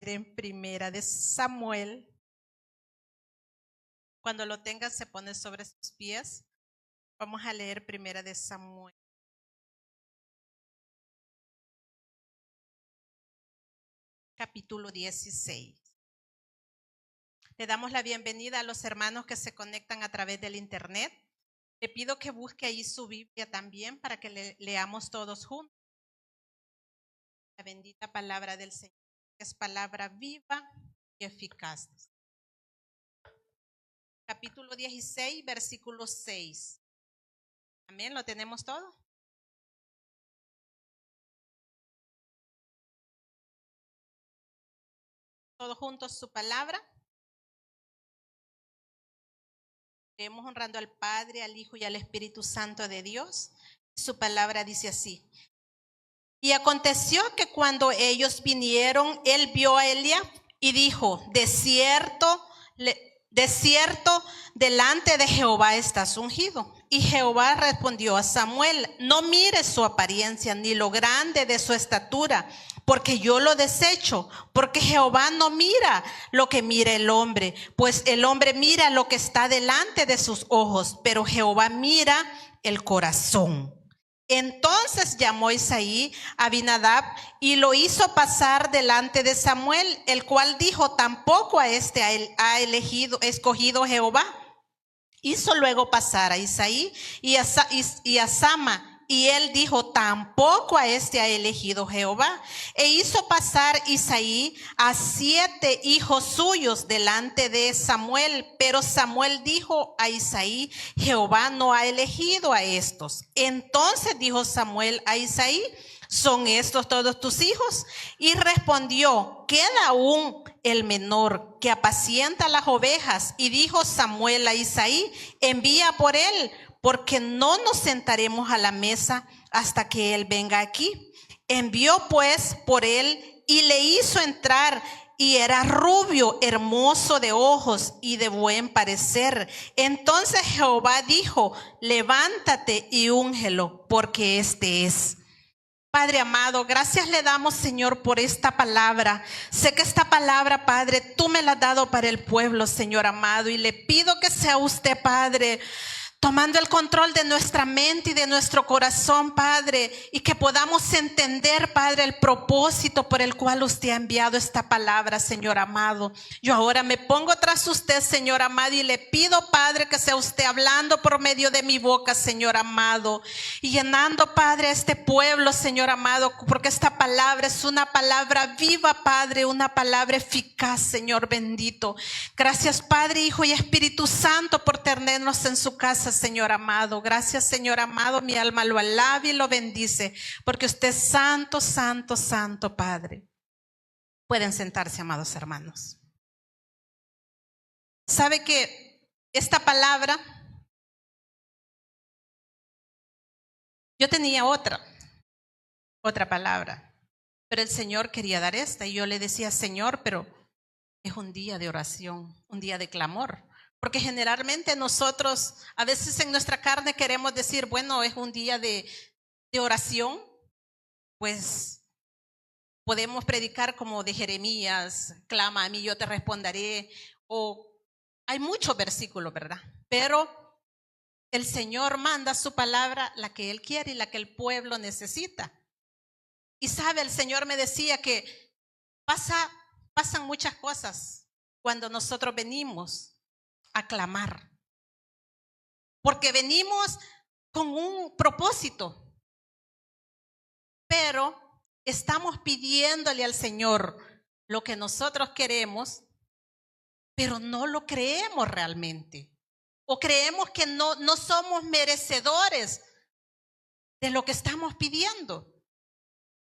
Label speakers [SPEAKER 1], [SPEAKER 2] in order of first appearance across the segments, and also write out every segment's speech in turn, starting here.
[SPEAKER 1] en Primera de Samuel. Cuando lo tengas, se pone sobre sus pies. Vamos a leer Primera de Samuel. Capítulo 16. Le damos la bienvenida a los hermanos que se conectan a través del internet. Le pido que busque ahí su Biblia también para que leamos todos juntos. La bendita palabra del Señor es palabra viva y eficaz. Capítulo 16, versículo 6. Amén, ¿lo tenemos todo? Todos juntos su palabra. Leemos honrando al Padre, al Hijo y al Espíritu Santo de Dios. Su palabra dice así. Y aconteció que cuando ellos vinieron, él vio a Eliab y dijo: de cierto, delante de Jehová estás ungido. Y Jehová respondió a Samuel: no mires su apariencia ni lo grande de su estatura, porque yo lo desecho. Porque Jehová no mira lo que mira el hombre, pues el hombre mira lo que está delante de sus ojos, pero Jehová mira el corazón. Entonces llamó Isaí a Abinadab y lo hizo pasar delante de Samuel, el cual dijo: tampoco a este ha escogido Jehová. Hizo luego pasar a Isaí y a Sama, y él dijo: tampoco a este ha elegido Jehová. E hizo pasar Isaí a 7 hijos suyos delante de Samuel, pero Samuel dijo a Isaí: Jehová no ha elegido a estos. Entonces dijo Samuel a Isaí: ¿son estos todos tus hijos? Y respondió: queda aún el menor, que apacienta las ovejas. Y dijo Samuel a Isaí: envía por él, porque no nos sentaremos a la mesa hasta que él venga aquí. Envió pues por él y le hizo entrar, y era rubio, hermoso de ojos y de buen parecer. Entonces Jehová dijo: levántate y úngelo, porque este es. Padre amado, gracias le damos, Señor, por esta palabra. Sé que esta palabra, Padre, tú me la has dado para el pueblo, Señor amado, y le pido que sea usted, Padre, tomando el control de nuestra mente y de nuestro corazón, Padre, y que podamos entender, Padre, el propósito por el cual usted ha enviado esta palabra, Señor amado. Yo ahora me pongo tras usted, Señor amado, y le pido, Padre, que sea usted hablando por medio de mi boca, Señor amado, y llenando, Padre, a este pueblo, Señor amado, porque esta palabra es una palabra viva, Padre, una palabra eficaz, Señor bendito. Gracias, Padre, Hijo y Espíritu Santo, por tenernos en su casa, Señor amado. Gracias, Señor amado, mi alma lo alaba y lo bendice, porque usted es santo, santo, santo, Padre. Pueden sentarse, amados hermanos. ¿Sabe que esta palabra, yo tenía otra palabra, pero el Señor quería dar esta, y yo le decía: Señor, pero es un día de oración, un día de clamor. Porque generalmente nosotros, a veces en nuestra carne queremos decir: bueno, es un día de oración, pues podemos predicar como de Jeremías: clama a mí, yo te responderé. O hay muchos versículos, ¿verdad? Pero el Señor manda su palabra, la que Él quiere y la que el pueblo necesita. Y sabe, el Señor me decía que pasan muchas cosas cuando nosotros venimos a clamar, porque venimos con un propósito, pero estamos pidiéndole al Señor lo que nosotros queremos, pero no lo creemos realmente, o creemos que no somos merecedores de lo que estamos pidiendo.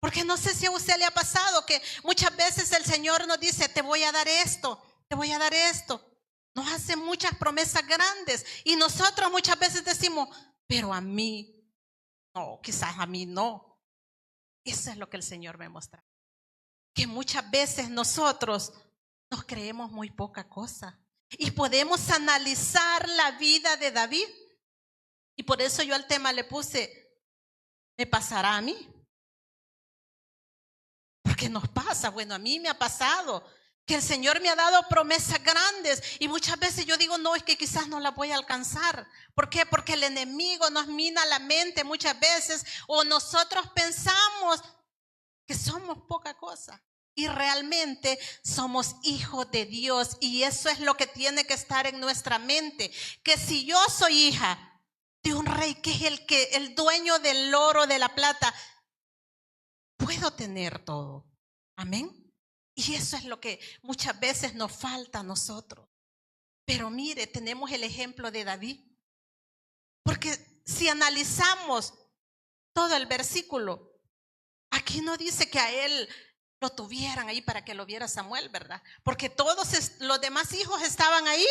[SPEAKER 1] Porque no sé si a usted le ha pasado que muchas veces el Señor nos dice: te voy a dar esto, te voy a dar esto. Nos hace muchas promesas grandes y nosotros muchas veces decimos: pero a mí no, quizás a mí no. Eso es lo que el Señor me muestra, que muchas veces nosotros nos creemos muy poca cosa. Y podemos analizar la vida de David, y por eso yo al tema le puse: ¿me pasará a mí? porque nos pasa, bueno, a mí me ha pasado que el Señor me ha dado promesas grandes y muchas veces yo digo, no, es que quizás no las voy a alcanzar. ¿Por qué? Porque el enemigo nos mina la mente muchas veces, o nosotros pensamos que somos poca cosa y realmente somos hijos de Dios, y eso es lo que tiene que estar en nuestra mente, que si yo soy hija de un rey que es el dueño del oro, de la plata, puedo tener todo. Amén. Y eso es lo que muchas veces nos falta a nosotros. Pero mire, tenemos el ejemplo de David. Porque si analizamos todo el versículo, aquí no dice que a él lo tuvieran ahí para que lo viera Samuel, ¿verdad? Porque todos los demás hijos estaban ahí,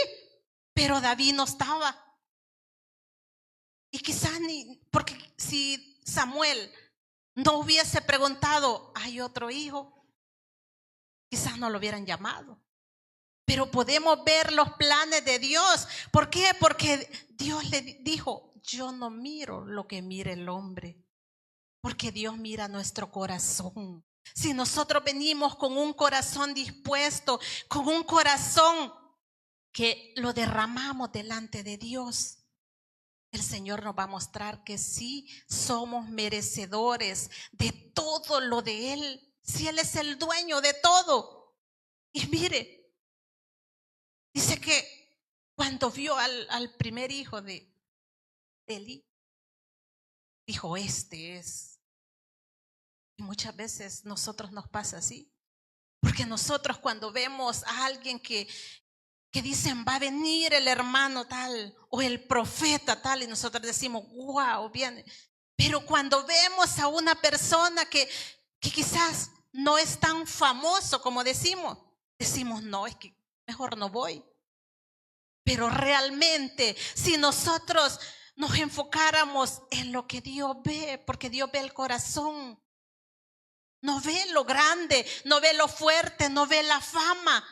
[SPEAKER 1] pero David no estaba. Y quizás porque si Samuel no hubiese preguntado, ¿hay otro hijo?, quizás no lo hubieran llamado. Pero podemos ver los planes de Dios. ¿Por qué? Porque Dios le dijo, yo no miro lo que mira el hombre, porque Dios mira nuestro corazón. Si nosotros venimos con un corazón dispuesto, con un corazón que lo derramamos delante de Dios, el Señor nos va a mostrar que sí somos merecedores de todo lo de Él. Si Él es el dueño de todo. Y mire, dice que cuando vio al primer hijo de Eli, dijo, este es. Y muchas veces nosotros nos pasa así. Porque nosotros cuando vemos a alguien que dicen, va a venir el hermano tal o el profeta tal, y nosotros decimos, wow, viene. Pero cuando vemos a una persona que quizás no es tan famoso como decimos, no, es que mejor no voy. Pero realmente, si nosotros nos enfocáramos en lo que Dios ve, porque Dios ve el corazón, no ve lo grande, no ve lo fuerte, no ve la fama,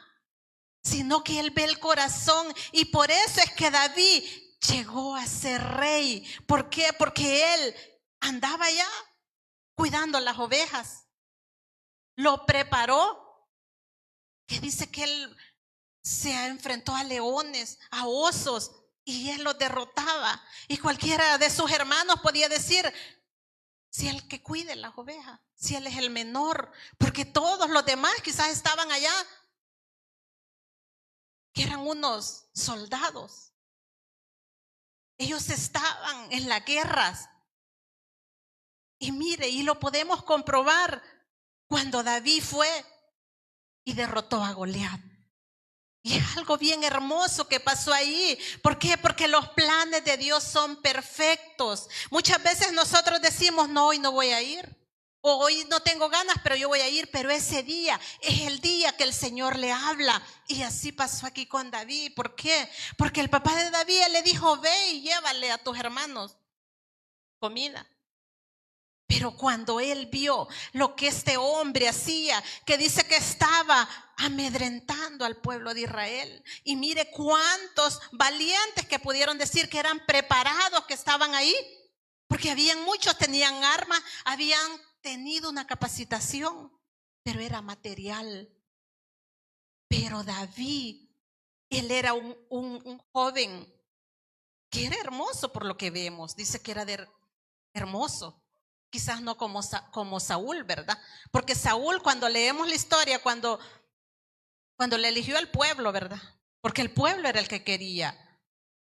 [SPEAKER 1] sino que Él ve el corazón. Y por eso es que David llegó a ser rey. ¿Por qué? Porque él andaba allá cuidando las ovejas. Lo preparó, que dice que él se enfrentó a leones, a osos, y él los derrotaba. Y cualquiera de sus hermanos podía decir, si él que cuide las ovejas, si él es el menor, porque todos los demás quizás estaban allá, que eran unos soldados. Ellos estaban en las guerras. Y mire, y lo podemos comprobar cuando David fue y derrotó a Goliat. Y es algo bien hermoso que pasó ahí. ¿Por qué? Porque los planes de Dios son perfectos. Muchas veces nosotros decimos, no, hoy no voy a ir. O hoy no tengo ganas, pero yo voy a ir. Pero ese día es el día que el Señor le habla. Y así pasó aquí con David. ¿Por qué? Porque el papá de David le dijo, ve y llévale a tus hermanos comida. Pero cuando él vio lo que este hombre hacía, que dice que estaba amedrentando al pueblo de Israel, y mire cuántos valientes que pudieron decir que eran preparados, que estaban ahí, porque habían muchos, tenían armas, habían tenido una capacitación, pero era material. Pero David, él era un joven que era hermoso por lo que vemos, dice que era hermoso. Quizás no como Saúl, ¿verdad? Porque Saúl, cuando leemos la historia, cuando le eligió al pueblo, ¿verdad? Porque el pueblo era el que quería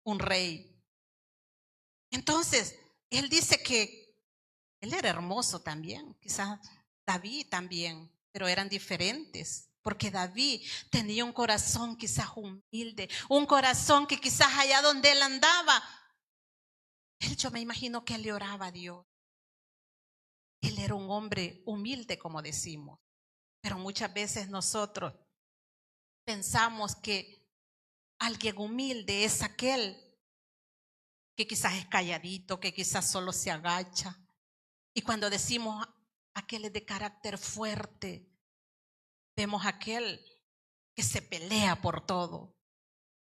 [SPEAKER 1] un rey. Entonces, él dice que él era hermoso también, quizás David también, pero eran diferentes. Porque David tenía un corazón quizás humilde, un corazón que quizás allá donde él andaba, yo me imagino que él le oraba a Dios. Él era un hombre humilde, como decimos, pero muchas veces nosotros pensamos que alguien humilde es aquel que quizás es calladito, que quizás solo se agacha. Y cuando decimos aquel es de carácter fuerte, vemos aquel que se pelea por todo.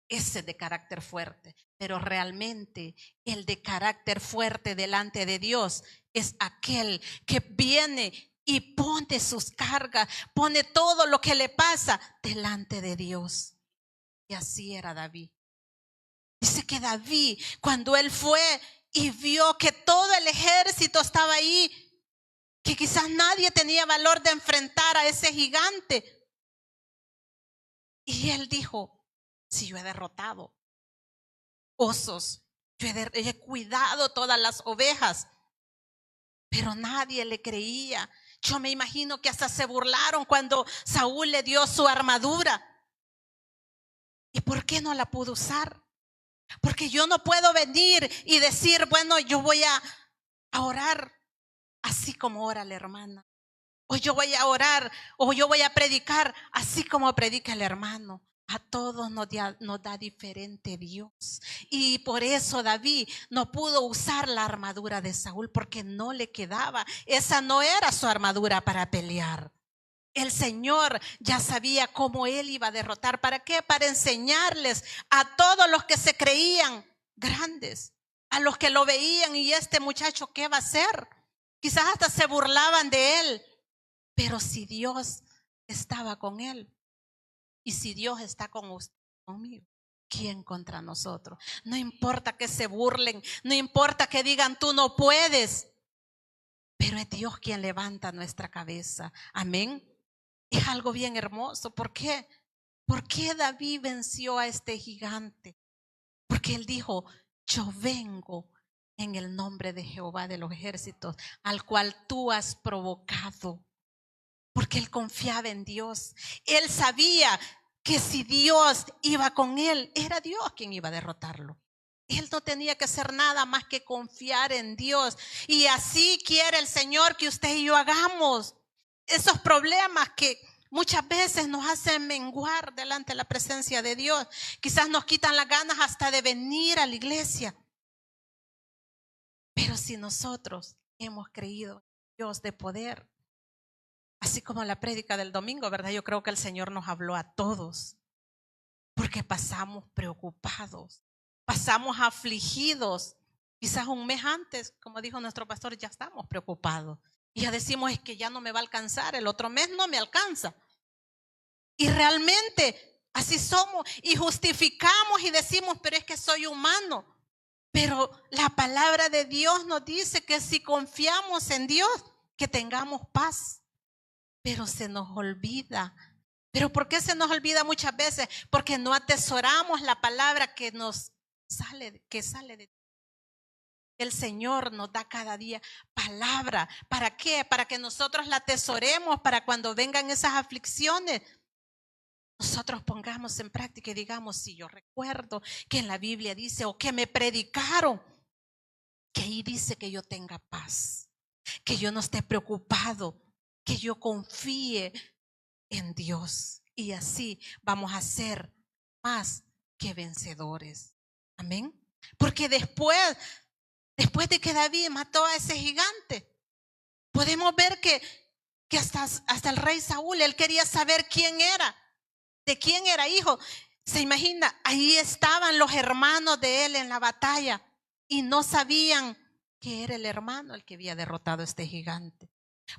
[SPEAKER 1] Ese de carácter fuerte, pero realmente el de carácter fuerte delante de Dios es aquel que viene y pone sus cargas, pone todo lo que le pasa delante de Dios. Y así era David. Dice que David, cuando él fue y vio que todo el ejército estaba ahí, que quizás nadie tenía valor de enfrentar a ese gigante, y él dijo: si yo he derrotado osos, yo he cuidado todas las ovejas, pero nadie le creía. Yo me imagino que hasta se burlaron cuando Saúl le dio su armadura. ¿Y por qué no la pudo usar? Porque yo no puedo venir y decir, bueno, yo voy a orar así como ora la hermana, o yo voy a orar, o yo voy a predicar así como predica el hermano. A todos nos da diferente Dios. Y por eso David no pudo usar la armadura de Saúl, porque no le quedaba. Esa no era su armadura para pelear. El Señor ya sabía cómo él iba a derrotar. ¿Para qué? Para enseñarles a todos los que se creían grandes, a los que lo veían, y este muchacho, ¿qué va a hacer? Quizás hasta se burlaban de él. Pero si Dios estaba con él, y si Dios está con usted, conmigo, ¿quién contra nosotros? No importa que se burlen, no importa que digan tú no puedes, pero es Dios quien levanta nuestra cabeza. Amén. Es algo bien hermoso. ¿Por qué? ¿Por qué David venció a este gigante? Porque él dijo: yo vengo en el nombre de Jehová de los ejércitos, al cual tú has provocado. Porque él confiaba en Dios. Él sabía que si Dios iba con él, era Dios quien iba a derrotarlo. Él no tenía que hacer nada más que confiar en Dios. Y así quiere el Señor que usted y yo hagamos. Esos problemas que muchas veces nos hacen menguar delante de la presencia de Dios, quizás nos quitan las ganas hasta de venir a la iglesia. Pero si nosotros hemos creído en Dios de poder, así como la prédica del domingo, ¿verdad? Yo creo que el Señor nos habló a todos, porque pasamos preocupados, pasamos afligidos. Quizás un mes antes, como dijo nuestro pastor, ya estamos preocupados. Y ya decimos: es que ya no me va a alcanzar, el otro mes no me alcanza. Y realmente así somos, y justificamos y decimos: pero es que soy humano. Pero la palabra de Dios nos dice que si confiamos en Dios, que tengamos paz. Pero se nos olvida. ¿Pero por qué se nos olvida muchas veces? Porque no atesoramos la palabra que sale de Dios. El Señor nos da cada día palabra. ¿Para qué? Para que nosotros la atesoremos, para cuando vengan esas aflicciones, nosotros pongamos en práctica y digamos: si yo recuerdo que en la Biblia dice, o que me predicaron, que ahí dice que yo tenga paz, que yo no esté preocupado, que yo confíe en Dios. Y así vamos a ser más que vencedores. Amén. Porque después de que David mató a ese gigante, podemos ver que hasta el rey Saúl, él quería saber quién era, de quién era hijo. Se imagina, ahí estaban los hermanos de él en la batalla y no sabían que era el hermano el que había derrotado a este gigante.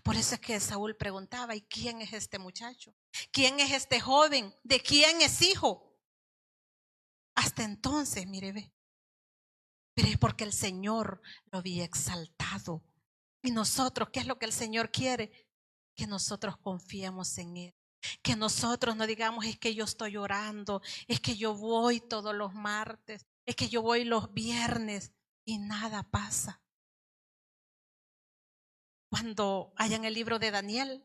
[SPEAKER 1] Por eso es que Saúl preguntaba: ¿y quién es este muchacho? ¿Quién es este joven? ¿De quién es hijo? Hasta entonces, mire, ve. Pero es porque el Señor lo había exaltado. Y nosotros, ¿qué es lo que el Señor quiere? Que nosotros confiemos en Él. Que nosotros no digamos: es que yo estoy orando, es que yo voy todos los martes, es que yo voy los viernes, y nada pasa. Cuando haya en el libro de Daniel,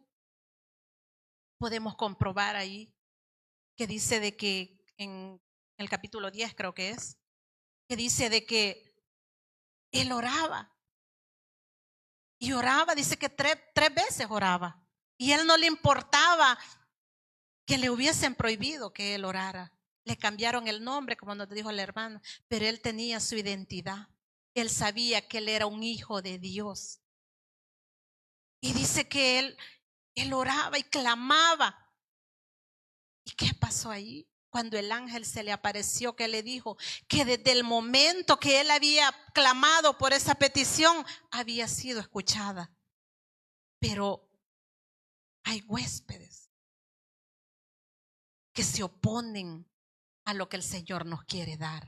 [SPEAKER 1] podemos comprobar ahí que dice de que en el capítulo 10 creo que es, que dice de que él oraba. Y oraba, dice que tres veces oraba. Y él no le importaba que le hubiesen prohibido que él orara. Le cambiaron el nombre, como nos dijo el hermano, pero él tenía su identidad. Él sabía que él era un hijo de Dios. Y dice que él oraba y clamaba. ¿Y qué pasó ahí? Cuando el ángel se le apareció, que le dijo que desde el momento que él había clamado por esa petición, había sido escuchada. Pero hay huéspedes que se oponen a lo que el Señor nos quiere dar.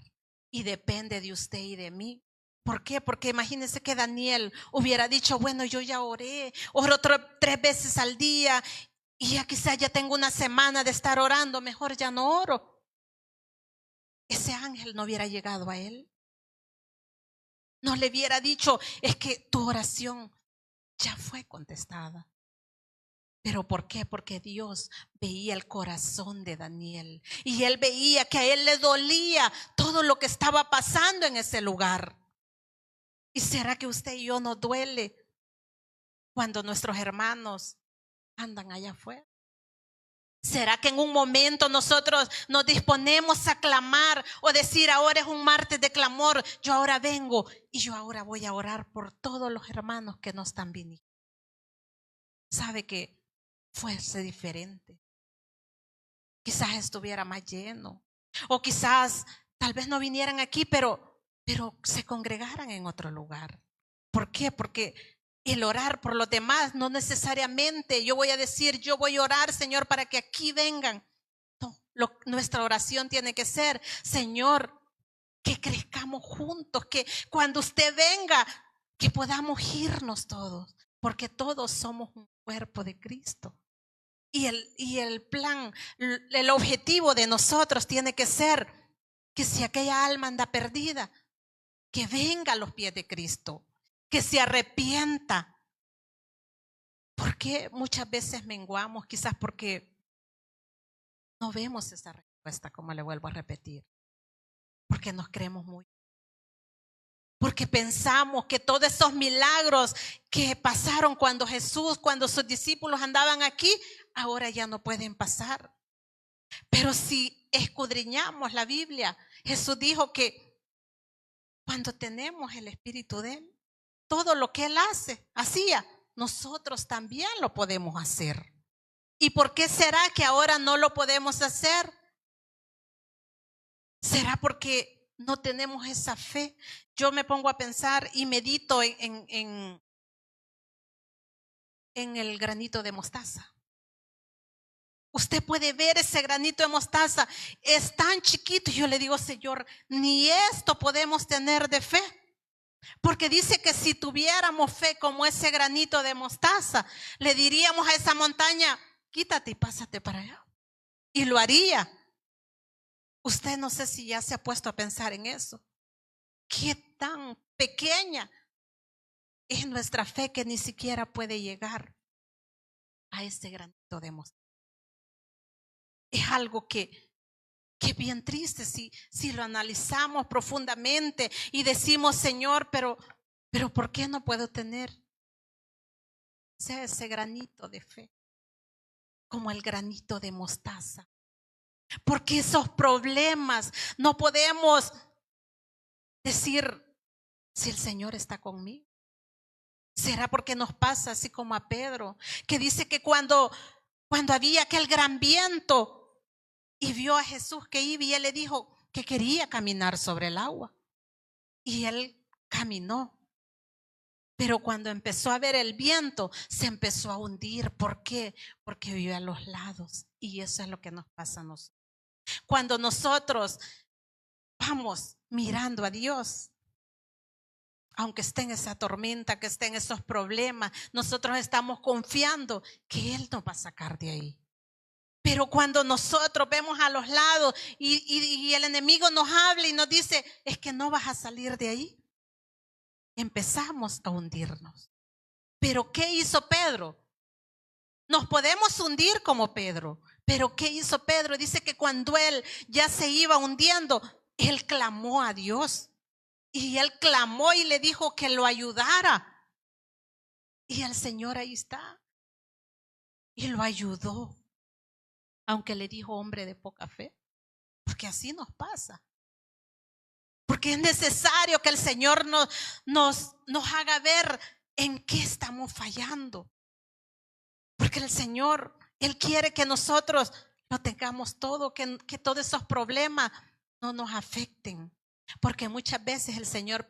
[SPEAKER 1] Y depende de usted y de mí. ¿Por qué? Porque imagínense que Daniel hubiera dicho, bueno, yo ya oro 3 veces al día y ya quizás ya tengo una semana de estar orando, mejor ya no oro. Ese ángel no hubiera llegado a él. No le hubiera dicho, es que tu oración ya fue contestada. ¿Pero por qué? Porque Dios veía el corazón de Daniel y él veía que a él le dolía todo lo que estaba pasando en ese lugar. ¿Y será que usted y yo nos duele cuando nuestros hermanos andan allá afuera? ¿Será que en un momento nosotros nos disponemos a clamar o decir, ahora es un martes de clamor, yo ahora vengo y yo ahora voy a orar por todos los hermanos que no están viniendo? ¿Sabe que fuese diferente? Quizás estuviera más lleno o quizás tal vez no vinieran aquí, pero se congregaran en otro lugar. ¿Por qué? Porque el orar por los demás no necesariamente yo voy a decir, yo voy a orar, Señor, para que aquí vengan. No, nuestra oración tiene que ser, Señor, que crezcamos juntos, que cuando usted venga, que podamos irnos todos, porque todos somos un cuerpo de Cristo. Y el plan, el objetivo de nosotros tiene que ser que si aquella alma anda perdida, que venga a los pies de Cristo, que se arrepienta. ¿Por qué muchas veces menguamos? Quizás porque no vemos esa respuesta, como le vuelvo a repetir. Porque nos creemos muy. Porque pensamos que todos esos milagros que pasaron cuando sus discípulos andaban aquí, ahora ya no pueden pasar. Pero si escudriñamos la Biblia, Jesús dijo que cuando tenemos el Espíritu de Él, todo lo que Él hacía, nosotros también lo podemos hacer. ¿Y por qué será que ahora no lo podemos hacer? ¿Será porque no tenemos esa fe? Yo me pongo a pensar y medito en el granito de mostaza. Usted puede ver ese granito de mostaza, es tan chiquito. Yo le digo, Señor, ni esto podemos tener de fe. Porque dice que si tuviéramos fe como ese granito de mostaza, le diríamos a esa montaña, quítate y pásate para allá. Y lo haría. Usted no sé si ya se ha puesto a pensar en eso. Qué tan pequeña es nuestra fe que ni siquiera puede llegar a ese granito de mostaza. Es algo que es bien triste si lo analizamos profundamente y decimos, Señor, pero ¿por qué no puedo tener ese granito de fe? Como el granito de mostaza. Porque esos problemas no podemos decir si el Señor está conmigo. ¿Será porque nos pasa así como a Pedro, que dice que cuando había aquel gran viento y vio a Jesús que iba y él le dijo que quería caminar sobre el agua? Y él caminó. Pero cuando empezó a ver el viento, se empezó a hundir. ¿Por qué? Porque vio a los lados. Y eso es lo que nos pasa a nosotros. Cuando nosotros vamos mirando a Dios, aunque esté en esa tormenta, que esté en esos problemas, nosotros estamos confiando que Él nos va a sacar de ahí. Pero cuando nosotros vemos a los lados y el enemigo nos habla y nos dice, es que no vas a salir de ahí, empezamos a hundirnos. Pero ¿qué hizo Pedro? Nos podemos hundir como Pedro, pero ¿qué hizo Pedro? Dice que cuando él ya se iba hundiendo, él clamó a Dios. Y él clamó y le dijo que lo ayudara. Y el Señor ahí está. Y lo ayudó. Aunque le dijo hombre de poca fe. Porque así nos pasa. Porque es necesario que el Señor nos haga ver en qué estamos fallando. Porque el Señor, Él quiere que nosotros lo tengamos todo, que todos esos problemas no nos afecten. Porque muchas veces el Señor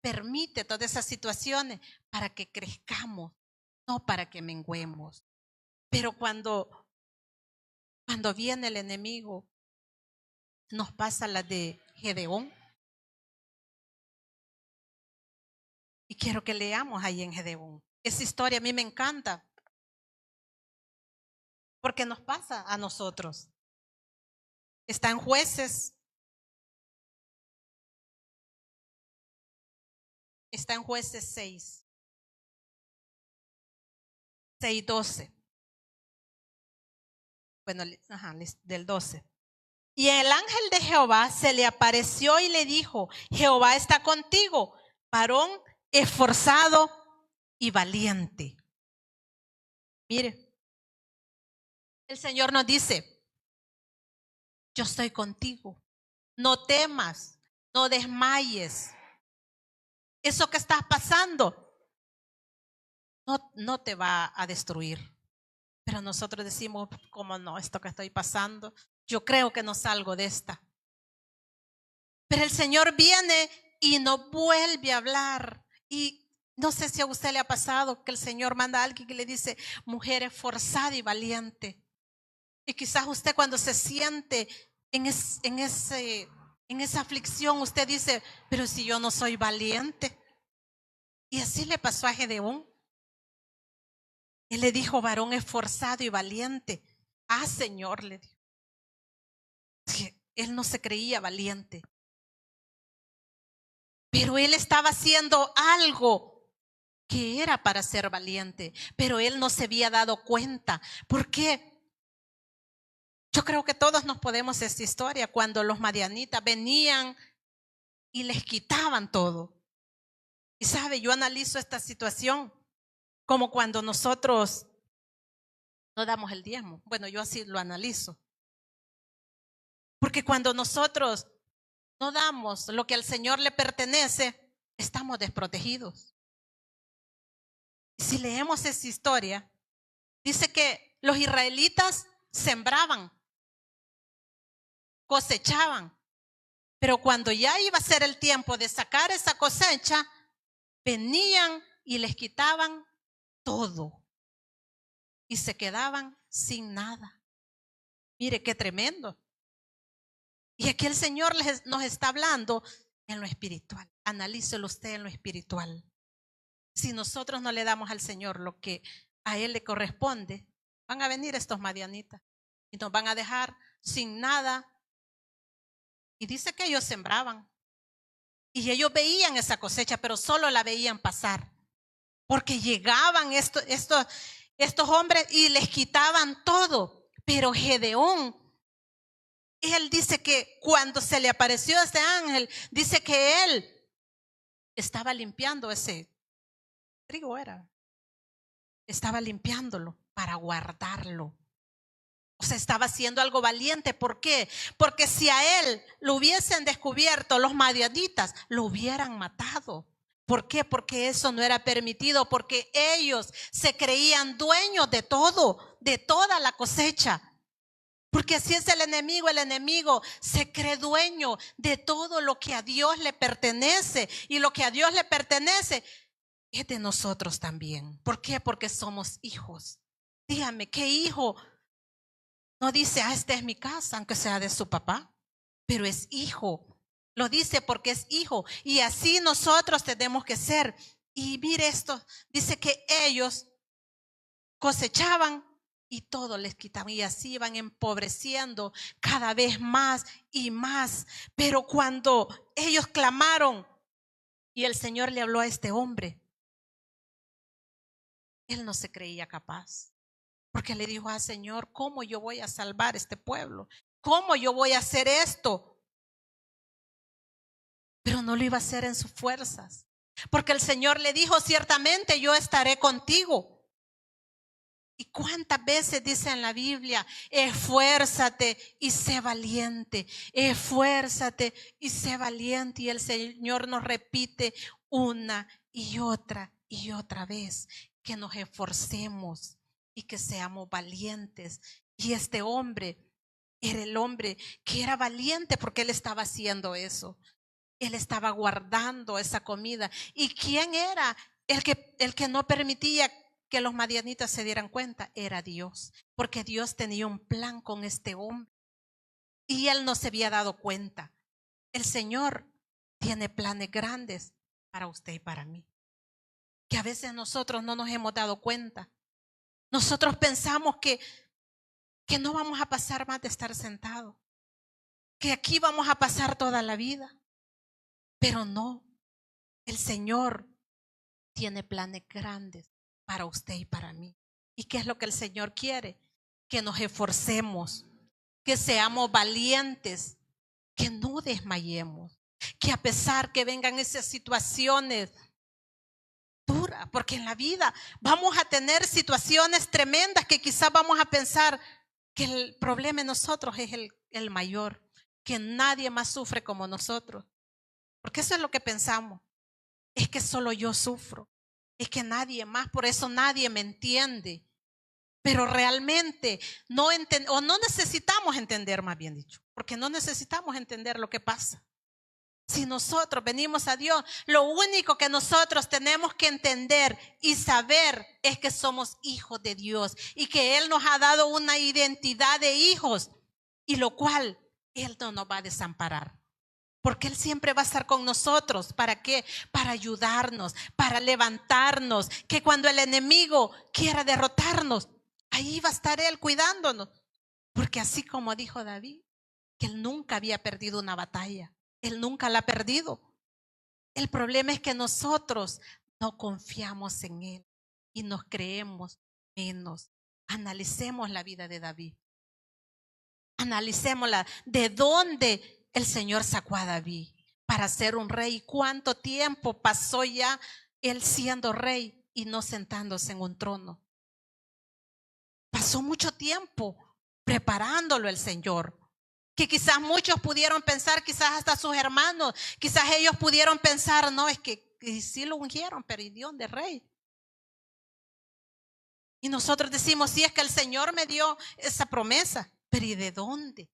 [SPEAKER 1] permite todas esas situaciones para que crezcamos, no para que menguemos. Pero cuando viene el enemigo, nos pasa la de Gedeón. Y quiero que leamos ahí en Gedeón. Esa historia a mí me encanta, porque nos pasa a nosotros. Está en Jueces. Está en Jueces 6. 6:12. Bueno, del 12. Y el ángel de Jehová se le apareció y le dijo: Jehová está contigo, varón esforzado y valiente. Mire, el Señor nos dice: yo estoy contigo, no temas, no desmayes. Eso que estás pasando no te va a destruir. Pero nosotros decimos: ¿cómo no? Esto que estoy pasando, yo creo que no salgo de esta. Pero el Señor viene y nos vuelve a hablar. Y no sé si a usted le ha pasado que el Señor manda a alguien que le dice: mujer esforzada y valiente. Y quizás usted, cuando se siente en esa aflicción, usted dice: pero si yo no soy valiente. Y así le pasó a Gedeón. Él le dijo: varón esforzado y valiente. Ah, Señor, le dijo. Él no se creía valiente, pero él estaba haciendo algo que era para ser valiente, pero él no se había dado cuenta. ¿Por qué? Yo creo que todos nos podemos esta historia, cuando los madianitas venían y les quitaban todo. Y sabe, yo analizo esta situación como cuando nosotros no damos el diezmo. Bueno, yo así lo analizo. Porque cuando nosotros no damos lo que al Señor le pertenece, estamos desprotegidos. Y si leemos esa historia, dice que los israelitas sembraban, cosechaban, pero cuando ya iba a ser el tiempo de sacar esa cosecha, venían y les quitaban todo y se quedaban sin nada. Mire qué tremendo. Y aquí el Señor nos está hablando en lo espiritual. Analícelo usted en lo espiritual. Si nosotros no le damos al Señor lo que a Él le corresponde, van a venir estos madianitas y nos van a dejar sin nada. Y dice que ellos sembraban y ellos veían esa cosecha, pero solo la veían pasar, porque llegaban estos hombres y les quitaban todo. Pero Gedeón, él dice que cuando se le apareció ese ángel, dice que él estaba limpiando ese trigo, estaba limpiándolo para guardarlo. O sea, estaba haciendo algo valiente. ¿Por qué? Porque si a él lo hubiesen descubierto los madianitas, lo hubieran matado. ¿Por qué? Porque eso no era permitido, porque ellos se creían dueños de todo, de toda la cosecha. Porque así es el enemigo se cree dueño de todo lo que a Dios le pertenece, y lo que a Dios le pertenece es de nosotros también. ¿Por qué? Porque somos hijos. Dígame, ¿qué hijo no dice: esta es mi casa, aunque sea de su papá? Pero es hijo. Lo dice porque es hijo. Y así nosotros tenemos que ser. Y mire esto, dice que ellos cosechaban y todo les quitaban, y así iban empobreciendo cada vez más y más. Pero cuando ellos clamaron y el Señor le habló a este hombre, él no se creía capaz, porque le dijo: Señor, ¿cómo yo voy a salvar este pueblo? ¿Cómo yo voy a hacer esto? Pero no lo iba a hacer en sus fuerzas, porque el Señor le dijo: ciertamente yo estaré contigo. ¿Y cuántas veces dice en la Biblia: esfuérzate y sé valiente, esfuérzate y sé valiente? Y el Señor nos repite una y otra vez que nos esforcemos y que seamos valientes. Y este hombre era el hombre que era valiente, porque él estaba haciendo eso. Él estaba guardando esa comida. ¿Y quién era el que no permitía que los madianitas se dieran cuenta, era Dios, porque Dios tenía un plan con este hombre y él no se había dado cuenta. El Señor tiene planes grandes para usted y para mí, que a veces nosotros no nos hemos dado cuenta. Nosotros pensamos que no vamos a pasar más de estar sentados, que aquí vamos a pasar toda la vida, pero no. El Señor tiene planes grandes para usted y para mí. ¿Y qué es lo que el Señor quiere? Que nos esforcemos, que seamos valientes, que no desmayemos, que a pesar que vengan esas situaciones duras, porque en la vida vamos a tener situaciones tremendas que quizás vamos a pensar que el problema en nosotros es el mayor, que nadie más sufre como nosotros, porque eso es lo que pensamos. Es que solo yo sufro, es que nadie más, por eso nadie me entiende. Pero realmente no necesitamos entender, más bien dicho, porque no necesitamos entender lo que pasa. Si nosotros venimos a Dios, lo único que nosotros tenemos que entender y saber es que somos hijos de Dios y que Él nos ha dado una identidad de hijos, y lo cual Él no nos va a desamparar. Porque Él siempre va a estar con nosotros. ¿Para qué? Para ayudarnos, para levantarnos. Que cuando el enemigo quiera derrotarnos, ahí va a estar Él cuidándonos. Porque así como dijo David, que él nunca había perdido una batalla. Él nunca la ha perdido. El problema es que nosotros no confiamos en Él y nos creemos menos. Analicemos la vida de David. Analicémosla. ¿De dónde el Señor sacó a David para ser un rey? ¿Cuánto tiempo pasó ya él siendo rey y no sentándose en un trono? Pasó mucho tiempo preparándolo el Señor, que quizás muchos pudieron pensar, quizás hasta sus hermanos, quizás ellos pudieron pensar, no, es que sí lo ungieron, pero ¿y de dónde rey? Y nosotros decimos, sí, es que el Señor me dio esa promesa, pero ¿y de dónde?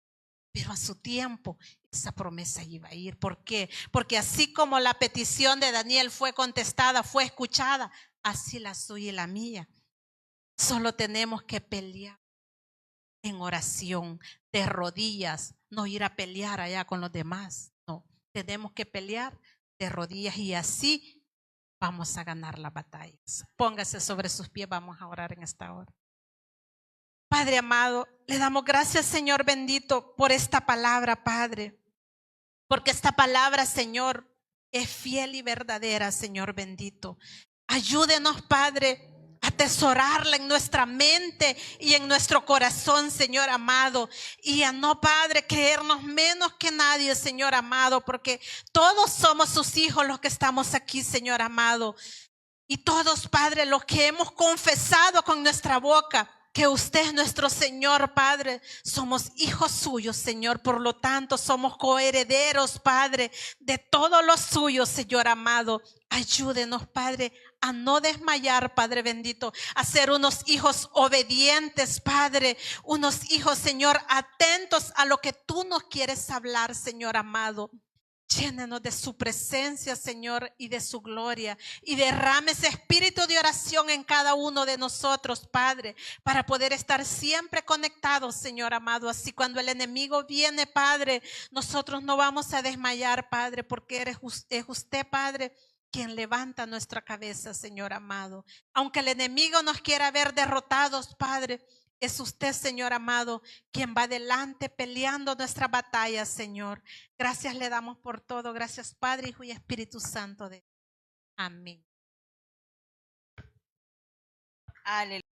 [SPEAKER 1] Pero a su tiempo esa promesa iba a ir. ¿Por qué? Porque así como la petición de Daniel fue contestada, fue escuchada, así la suya y la mía. Solo tenemos que pelear en oración, de rodillas, no ir a pelear allá con los demás. No, tenemos que pelear de rodillas y así vamos a ganar las batallas. Póngase sobre sus pies, vamos a orar en esta hora. Padre amado, le damos gracias, Señor bendito, por esta palabra, Padre. Porque esta palabra, Señor, es fiel y verdadera, Señor bendito. Ayúdenos, Padre, a atesorarla en nuestra mente y en nuestro corazón, Señor amado. Y a no, Padre, creernos menos que nadie, Señor amado, porque todos somos sus hijos los que estamos aquí, Señor amado. Y todos, Padre, los que hemos confesado con nuestra boca que usted es nuestro Señor, Padre, somos hijos suyos, Señor, por lo tanto somos coherederos, Padre, de todos los suyos, Señor amado. Ayúdenos, Padre, a no desmayar, Padre bendito, a ser unos hijos obedientes, Padre, unos hijos, Señor, atentos a lo que tú nos quieres hablar, Señor amado. Llénenos de su presencia, Señor, y de su gloria. Y derrame ese espíritu de oración en cada uno de nosotros, Padre, para poder estar siempre conectados, Señor amado. Así cuando el enemigo viene, Padre, nosotros no vamos a desmayar, Padre, porque es usted, Padre, quien levanta nuestra cabeza, Señor amado. Aunque el enemigo nos quiera ver derrotados, Padre, es usted, Señor amado, quien va adelante peleando nuestra batalla, Señor. Gracias le damos por todo. Gracias, Padre, Hijo y Espíritu Santo. Amén. Aleluya.